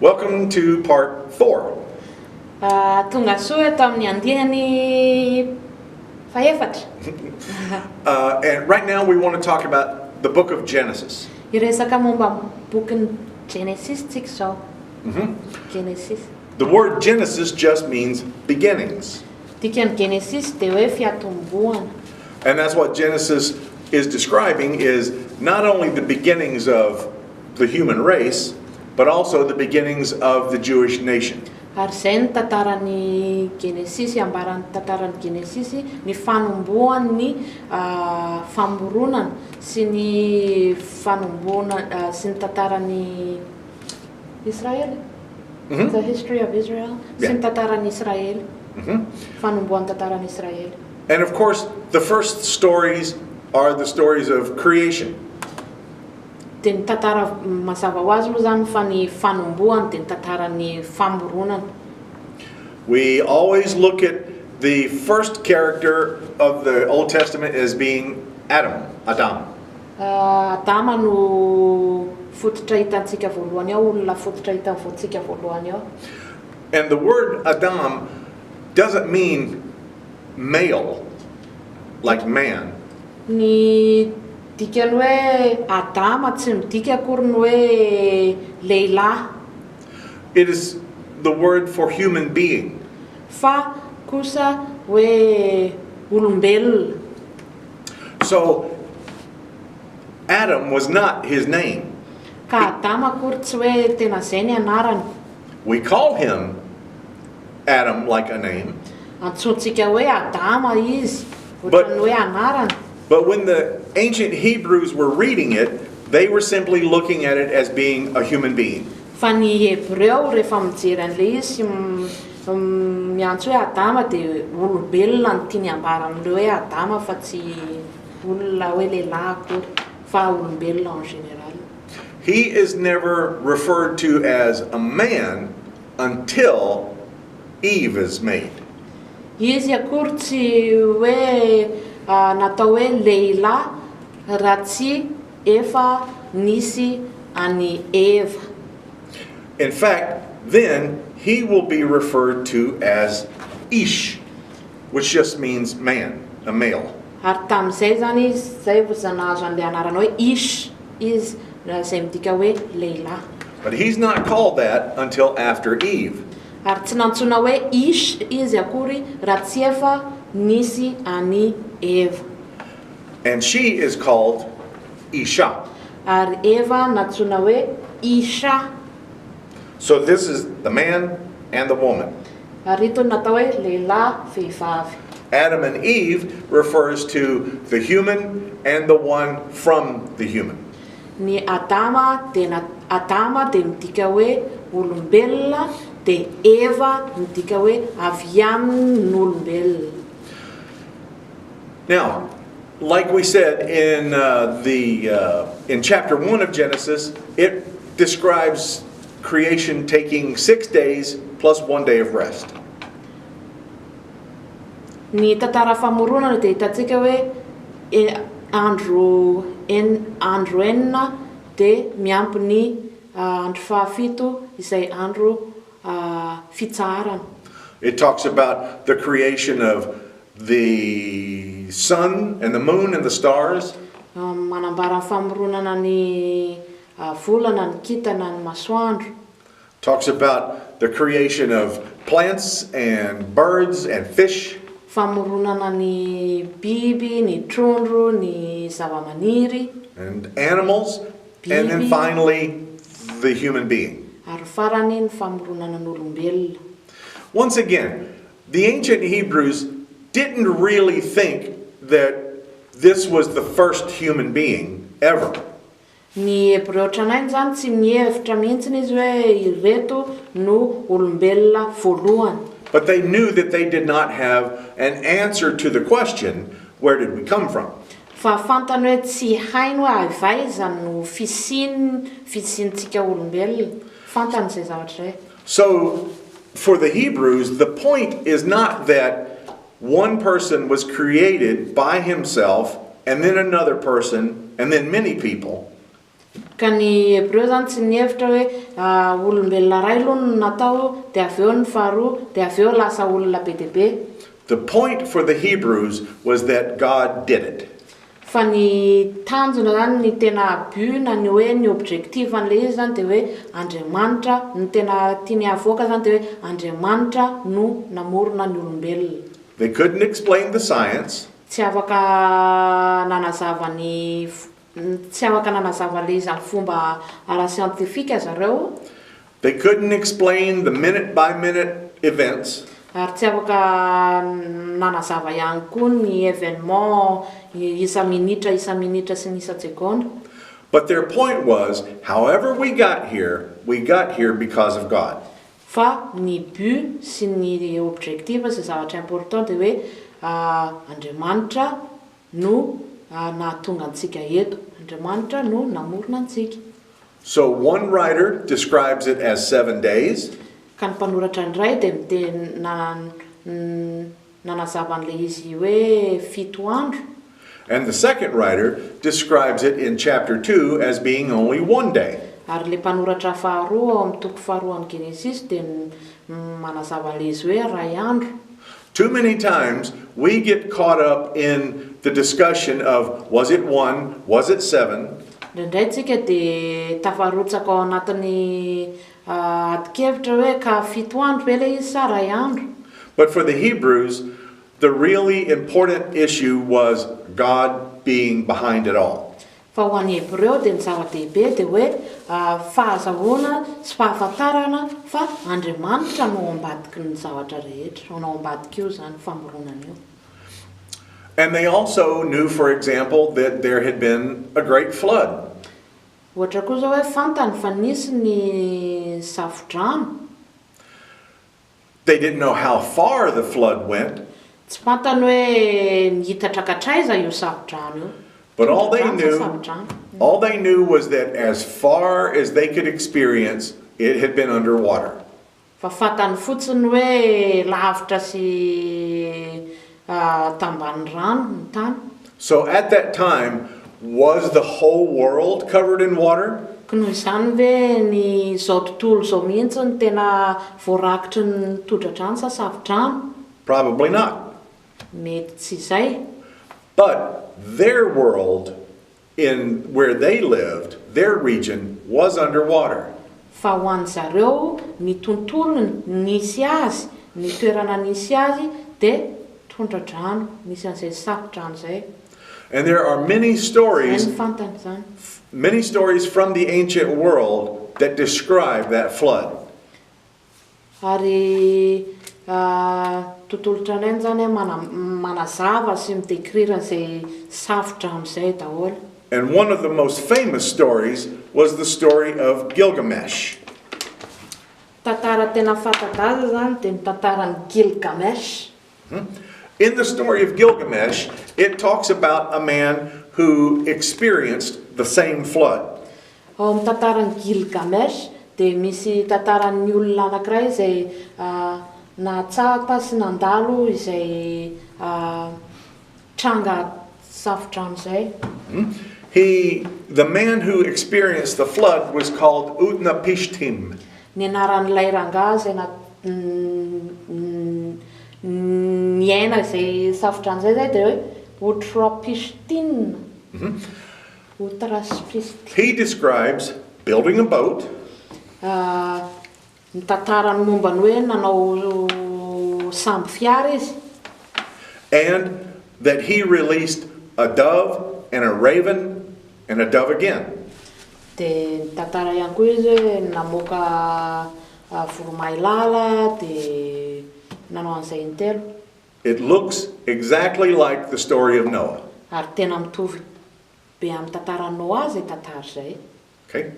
Welcome to part 4. Tonga soa eto amin'ny andihany faefatra. And right now we want to talk about the book of Genesis. Iresaka momba bokin'ny Genesis tsika zao. Genesis. The word Genesis just means beginnings. Dikan'ny Genesis dia hoe fiatombohana. And that's what Genesis is describing, is not only the beginnings of the human race, but also the beginnings of the Jewish nation. Ary zay ny tantaran'ny Genesis, ambaran'ny tantaran'ny Genesis, ny fanombohan'ny famoronana sy ny fanombohana sy ny tantaran'ny Israel. The history of Israel. Sy ny tantaran'ny Israel. Fanombohan'ny tantaran'ny Israel. And of course, the first stories are the stories of creation. Dia ny tantara mazava ho azy moa zany fa ny fanombohana dia ny tantaran'ny famoronana. We always look at the first character of the Old Testament as being Adam. Adama no fototra hitantsika voalohany ao, olona fototra hitantsika voalohany ao. And the word Adam doesn't mean male, like man. Ny dikany hoe Adama tsy midika akory ny hoe lehilahy. It is the word for human being. Fa kosa hoe olombelona. So Adam was not his name. Ka Adama akory tsy hoe tena zay ny anarany. We call him Adam like a name. Antsontsika hoe Adama izy, ohatran'ny hoe anarany. But when the ancient Hebrews were reading it, they were simply looking at it as being a human being. Fa ny Hebreo rehefa mijery an'ilay izy miantso hoe Adama dia olombelona no tiany ambara amin'ilay hoe Adama fa tsy olona hoe lehilahy akory fa olombelona en général. He is never referred to as a man until Eve is made. Izy akory tsy hoe natao hoe lehilahy raha tsy efa nisy any Eva. In fact, then he will be referred to as Ish, which just means man, a male. Ary tamin'izay zany izy, zay vao nahazo an'ilay anarana hoe Ish izy, izay midika hoe lehilahy. But he's not called that until after Eve. Ary tsy nantsona hoe Ish izy akory raha tsy efa nisy any Eva. And she is called Isha. Ary Eva natsona hoe Isha. So this is the man and the woman. Ary ito natao hoe lehilahy vehivavy. Adam and Eve refers to the human and the one from the human. Ny Adama dia midika hoe olombelona, dia Eva midika hoe avy amin'ny olombelona. Now, like we said in chapter 1 of Genesis, it describes creation taking 6 days plus 1 day of rest. Ny tantara famoronana dia hitantsika hoe andro enina dia miampy ny andro fahafito izay andro fitsarana. It talks about the creation of the sun and the moon and the stars. Manambara famoronana ny volana, ny kintana, ny masoandro. Talks about the creation of plants and birds and fish. Famoronana ny biby, ny trondro, ny zavamaniry. And animals. And then finally, the human being. Ary farany ny famoronana ny olombelona. Once again, the ancient Hebrews didn't really think that this was the first human being ever. Ny Hebreo tranainy zany tsy mihevitra mihitsy izy hoe ireto no olombelona voalohany. But they knew that they did not have an answer to the question, where did we come from? Fa fantany hoe tsy hainy hoe avaiza no fisintsika olombelona. Fantany zay zavatra zay. So, for the Hebrews, the point is not that one person was created by himself, and then another person, and then many people. Ka ny Hébreu zany tsy nihevitra hoe olombelona ray aloha no natao, dia avy eo ny faharoa, dia avy eo lasa olona be dia be. The point for the Hebrews was that God did it. Fa ny tanjona zany ny tena but na ny hoe ny objectif an'le izy zany dia hoe Andriamanitra ny tena tiany avoaka zany dia hoe Andriamanitra no namorona ny olombelona. They couldn't explain the science. Tsy afaka nanazava le izy amin'ny fomba ara-siantifika zareo. They couldn't explain the minute-by-minute events. Ary tsy afaka nanazava ihany koa ny événement isa minitra sy ny isa-tsekonda. But their point was, however we got here because of God. Fa ny but sy ny objectif sy zavatra important dia hoe Andriamanitra no nahatonga antsika eto. Andriamanitra no namorona antsika. So one writer describes it as 7 days. Ka ny mpanoratra indray dia nanazava an'le izy hoe 7 andro. And the second writer describes it in chapter 2 as being only 1 day. Ary le mpanoratra faharoa ao amin'ny toko faharoa ny Genesis dia manazava an'le izy hoe 2 andro. Too many times we get caught up in the discussion of was it 1, was it 7? Indray tsika dia tafarotsaka ao anatin'ny adikevitra hoe ka 7 andro ve le izy sa 2 andro. But for the Hebrews, the really important issue was God being behind it all. Fa ho an'ny Hébreu dia ny zava-dehibe dia hoe fahazahoana sy fahafantarana fa Andriamanitra no ambadiky ny zavatra rehetra, no ambadiky io zany famoronana io. And they also knew, for example, that there had been a great flood. Ohatra koa zao hoe fantany fa nisy ny safo-drano. They didn't know how far the flood went. Tsy fantany hoe nihitatratraiza io safo-drano io. But all they knew was that as far as they could experience, it had been underwater. Fa fantany fotsiny hoe lavitra sy tambany rano ny tany. So at that time, was the whole world covered in water? Ka noho izany hoe ny zao tontolo zao mihitsy ny tena voarakitry ny tondra-drano sa safo-drano? Probably not. Mety tsy izay. But their world, in where they lived, their region, was underwater. Fa ho an'ny zareo ny tontolo nisy azy, ny toerana nisy azy dia tondra-drano, nisy an'izay safo-drano zay. And there are many stories from the ancient world that describe that flood. Ary tontolo tranainy zany manazava sy midécrire an'izay safo-drano zay daholo. And one of the most famous stories was the story of Gilgamesh. Tantara tena fanta-daza zany dia ny tantaran'i Gilgamesh. In the story of Gilgamesh, it talks about a man who experienced the same flood. Ao amin'ny tantaran'i Gilgamesh dia misy tantaran'ny olona anankiray izay nahatsapa sy nandalo izay tranga safo-drano zay. The man who experienced the flood was called Utnapishtim. Ny anaran'ilay rangahy izay niaina izay safo-drano zay dia hoe Utnapishtim. He describes building a boat. Ny tantarany mombany hoe nanao sambo fiara izy. And that he released a dove and a raven and a dove again. Dia ny tantara ihany koa izy hoe namoaka voromailala dia nanao an'izay intelo. It looks exactly like the story of Noah. Ary tena mitovy be amin'ny tantaran'ny Noa izay tantara izay. Okay?